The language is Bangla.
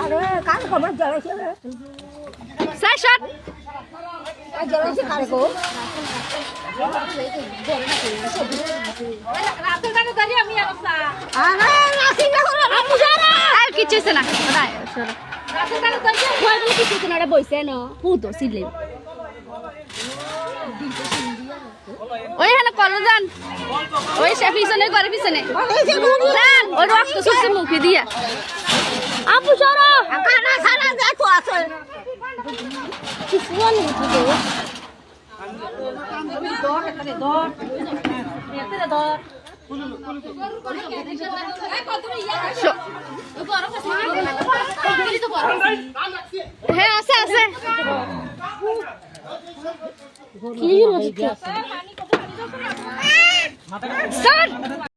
আরে কার খবর জ্বালাইছে সেশন জ্বালাইছে কার গো রাতে গানে দাঁড়িয়ে আমি অবস্থা আরে নাসি না হলো আপু জানা আর কিছু হইছে না দাঁড়ায় রাতে গানে দাঁড়িয়ে কই বলি কিছু না রে বইছে না পুতো সিলে ওই হ্যাঁ কলো যান ওই সে পিছনে করে পিছনে যান ওই রক্ত সুসি মুখে দিয়া আপু সরো খানা খানা দেখো আছে কিছু না তো দর এখানে দর এতে দর হ্যাঁ আছে আছে কি হলো স্যার